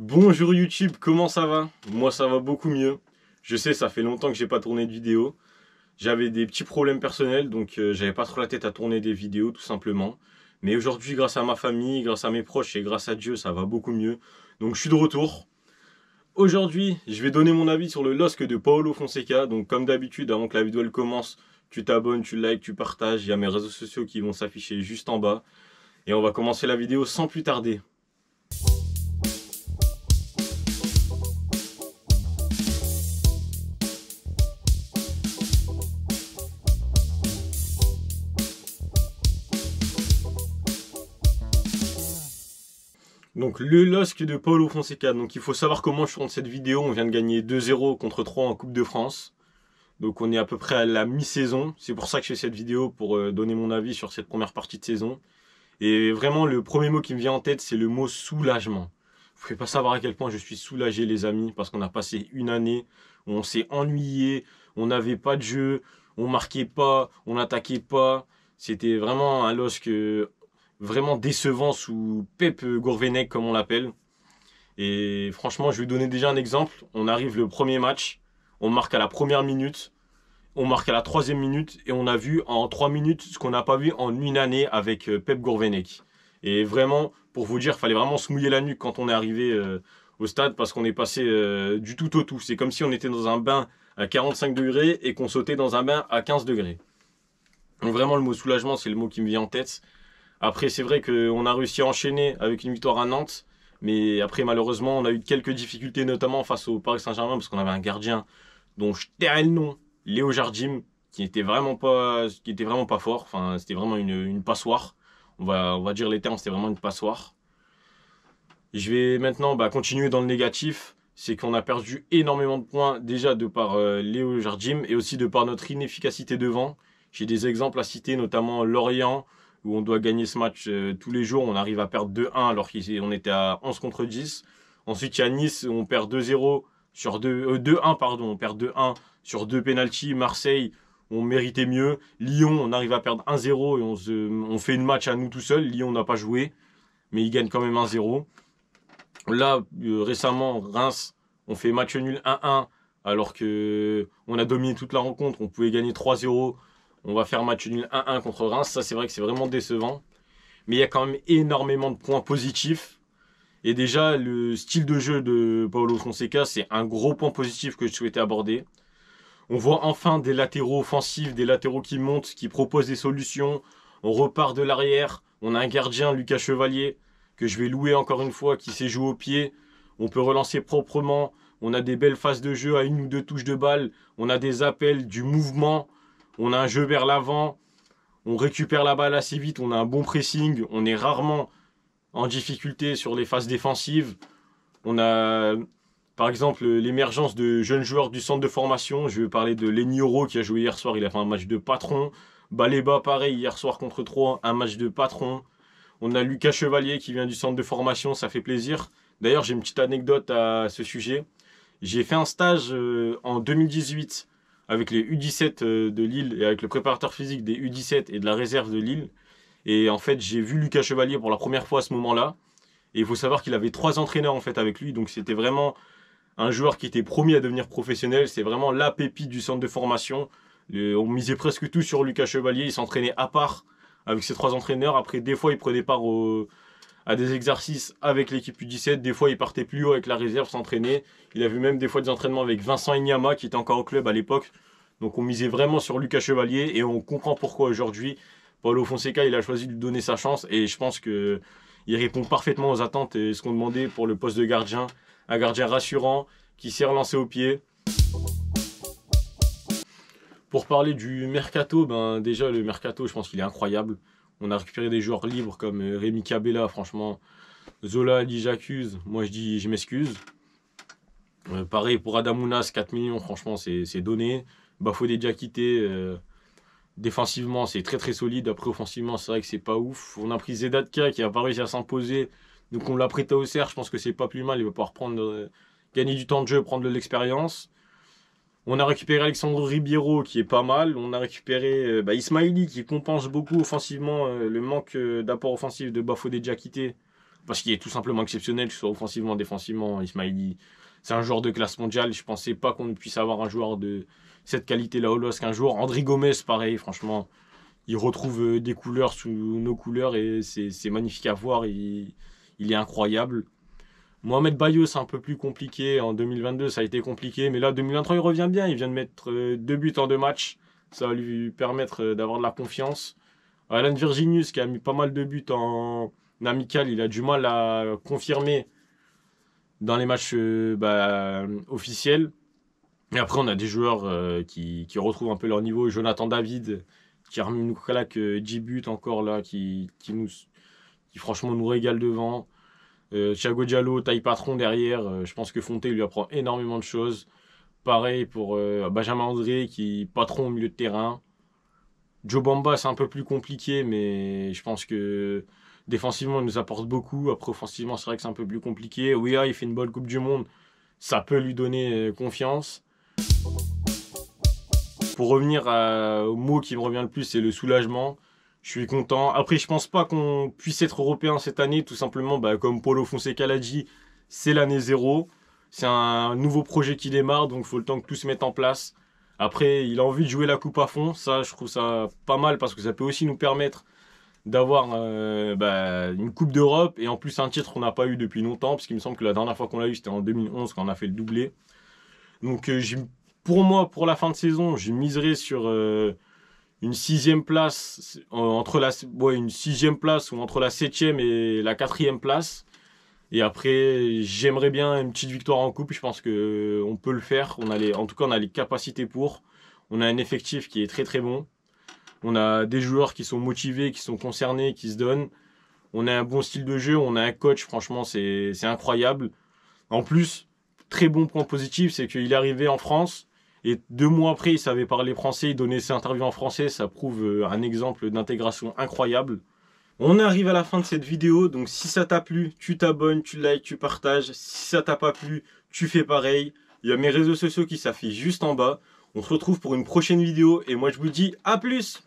Bonjour YouTube, comment ça va? Moi ça va beaucoup mieux. Je sais, ça fait longtemps que j'ai pas tourné de vidéo. J'avais des petits problèmes personnels, donc j'avais pas trop la tête à tourner des vidéos tout simplement. Mais aujourd'hui, grâce à ma famille, grâce à mes proches et grâce à Dieu, ça va beaucoup mieux. Donc je suis de retour. Aujourd'hui, je vais donner mon avis sur le LOSC de Paulo Fonseca. Donc comme d'habitude, avant que la vidéo elle commence, tu t'abonnes, tu likes, tu partages. Il y a mes réseaux sociaux qui vont s'afficher juste en bas. Et on va commencer la vidéo sans plus tarder. Donc le LOSC de Paulo Fonseca. Donc il faut savoir comment je tourne cette vidéo. On vient de gagner 2-0 contre 3 en Coupe de France. Donc on est à peu près à la mi-saison. C'est pour ça que je fais cette vidéo, pour donner mon avis sur cette première partie de saison. Et vraiment le premier mot qui me vient en tête, c'est le mot soulagement. Vous ne pouvez pas savoir à quel point je suis soulagé les amis, parce qu'on a passé une année où on s'est ennuyé, on n'avait pas de jeu, on marquait pas, on n'attaquait pas. C'était vraiment un LOSC vraiment décevant sous Pep Gourvenec comme on l'appelle. Et franchement, je vais donner déjà un exemple. On arrive le premier match, on marque à la première minute, on marque à la troisième minute et on a vu en 3 minutes ce qu'on n'a pas vu en une année avec Pep Gourvenec. Et vraiment, pour vous dire, il fallait vraiment se mouiller la nuque quand on est arrivé au stade parce qu'on est passé du tout au tout. C'est comme si on était dans un bain à 45 degrés et qu'on sautait dans un bain à 15 degrés. Donc vraiment, le mot soulagement, c'est le mot qui me vient en tête. Après, c'est vrai qu'on a réussi à enchaîner avec une victoire à Nantes. Mais après, malheureusement, on a eu quelques difficultés, notamment face au Paris Saint-Germain, parce qu'on avait un gardien dont je tairai le nom, Léo Jardim, qui était vraiment pas fort. Enfin, c'était vraiment une passoire. On va dire les termes, c'était vraiment une passoire. Je vais maintenant continuer dans le négatif. C'est qu'on a perdu énormément de points, déjà de par Léo Jardim et aussi de par notre inefficacité devant. J'ai des exemples à citer, notamment Lorient, où on doit gagner ce match tous les jours. On arrive à perdre 2-1 alors qu'on était à 11 contre 10. Ensuite, il y a Nice, où on perd 2-0 sur 2-1, pardon, on perd 2-1 sur 2 pénaltys. Marseille, on méritait mieux. Lyon, on arrive à perdre 1-0 et on fait une match à nous tout seuls. Lyon n'a pas joué, mais il gagne quand même 1-0. Là, récemment, Reims, on fait match nul 1-1 alors que on a dominé toute la rencontre. On pouvait gagner 3-0. On va faire match nul 1-1 contre Reims. Ça, c'est vrai que c'est vraiment décevant. Mais il y a quand même énormément de points positifs. Et déjà, le style de jeu de Paulo Fonseca, c'est un gros point positif que je souhaitais aborder. On voit enfin des latéraux offensifs, des latéraux qui montent, qui proposent des solutions. On repart de l'arrière. On a un gardien, Lucas Chevalier, que je vais louer encore une fois, qui sait jouer au pied. On peut relancer proprement. On a des belles phases de jeu à une ou deux touches de balle. On a des appels, du mouvement. On a un jeu vers l'avant. On récupère la balle assez vite. On a un bon pressing. On est rarement en difficulté sur les phases défensives. On a, par exemple, l'émergence de jeunes joueurs du centre de formation. Je vais parler de Lenny Oro qui a joué hier soir. Il a fait un match de patron. Baleba, pareil, hier soir contre 3, un match de patron. On a Lucas Chevalier qui vient du centre de formation. Ça fait plaisir. D'ailleurs, j'ai une petite anecdote à ce sujet. J'ai fait un stage en 2018 avec les U17 de Lille et avec le préparateur physique des U17 et de la réserve de Lille. Et en fait, j'ai vu Lucas Chevalier pour la première fois à ce moment-là. Et il faut savoir qu'il avait 3 entraîneurs en fait avec lui. Donc c'était vraiment un joueur qui était promis à devenir professionnel. C'est vraiment la pépite du centre de formation. On misait presque tout sur Lucas Chevalier. Il s'entraînait à part avec ses 3 entraîneurs. Après, des fois, il prenait part à des exercices avec l'équipe U17. Des fois, il partait plus haut avec la réserve s'entraîner. Il a vu même des fois des entraînements avec Vincent Inyama qui était encore au club à l'époque. Donc on misait vraiment sur Lucas Chevalier et on comprend pourquoi aujourd'hui Paulo Fonseca il a choisi de lui donner sa chance et je pense qu'il répond parfaitement aux attentes et ce qu'on demandait pour le poste de gardien. Un gardien rassurant qui sait relancer au pied. Pour parler du mercato, déjà le mercato je pense qu'il est incroyable. On a récupéré des joueurs libres comme Rémi Cabella, franchement. Zola dit j'accuse, moi je dis je m'excuse. Pareil pour Adamounas, 4 millions, franchement c'est donné. Bafodé Diakité, défensivement c'est très très solide. Après offensivement c'est vrai que c'est pas ouf. On a pris Zedatka qui a pas réussi à s'imposer. Donc on l'a prêté au Cerf, je pense que c'est pas plus mal. Il va pouvoir gagner du temps de jeu, prendre de l'expérience. On a récupéré Alexandre Ribeiro qui est pas mal. On a récupéré Ismaili qui compense beaucoup offensivement le manque d'apport offensif de Bafodé Diakité parce qu'il est tout simplement exceptionnel, que ce soit offensivement, défensivement. Ismaili, c'est un joueur de classe mondiale. Je pensais pas qu'on puisse avoir un joueur de cette qualité-là au LOSC un jour. André Gomes, pareil, franchement, il retrouve des couleurs sous nos couleurs et c'est magnifique à voir. Il est incroyable. Mohamed Bayo, c'est un peu plus compliqué. En 2022, ça a été compliqué. Mais là, 2023, il revient bien. Il vient de mettre 2 buts en 2 matchs. Ça va lui permettre d'avoir de la confiance. Alan Virginius, qui a mis pas mal de buts en amical, il a du mal à confirmer dans les matchs officiels. Et après, on a des joueurs qui retrouvent un peu leur niveau. Jonathan David, qui a remis nous claque 10 buts encore là, qui franchement nous régale devant. Thiago Diallo, taille patron derrière. Je pense que Fonte lui apprend énormément de choses. Pareil pour Benjamin André, qui est patron au milieu de terrain. Joe Bamba, c'est un peu plus compliqué, mais je pense que défensivement, il nous apporte beaucoup. Après, offensivement, c'est vrai que c'est un peu plus compliqué. Ouya, il fait une bonne Coupe du Monde. Ça peut lui donner confiance. Pour revenir au mot qui me revient le plus, c'est le soulagement. Je suis content. Après, je pense pas qu'on puisse être européen cette année, tout simplement, comme Paulo Fonseca l'a dit, c'est l'année 0. C'est un nouveau projet qui démarre, donc il faut le temps que tout se mette en place. Après, il a envie de jouer la coupe à fond. Ça, je trouve ça pas mal parce que ça peut aussi nous permettre d'avoir une Coupe d'Europe et en plus un titre qu'on n'a pas eu depuis longtemps, parce qu'il me semble que la dernière fois qu'on l'a eu, c'était en 2011 quand on a fait le doublé. Donc, pour moi, pour la fin de saison, je miserai sur une 6e place, une 6e place ou entre la 7e et la 4e place. Et après, j'aimerais bien une petite victoire en coupe. Je pense qu'on peut le faire. En tout cas, on a les capacités pour. On a un effectif qui est très très bon. On a des joueurs qui sont motivés, qui sont concernés, qui se donnent. On a un bon style de jeu. On a un coach, franchement, c'est incroyable. En plus, très bon point positif, c'est qu'il est arrivé en France. Et 2 mois après, il savait parler français. Il donnait ses interviews en français. Ça prouve un exemple d'intégration incroyable. On arrive à la fin de cette vidéo, donc si ça t'a plu, tu t'abonnes, tu likes, tu partages. Si ça t'a pas plu, tu fais pareil. Il y a mes réseaux sociaux qui s'affichent juste en bas. On se retrouve pour une prochaine vidéo et moi je vous dis à plus!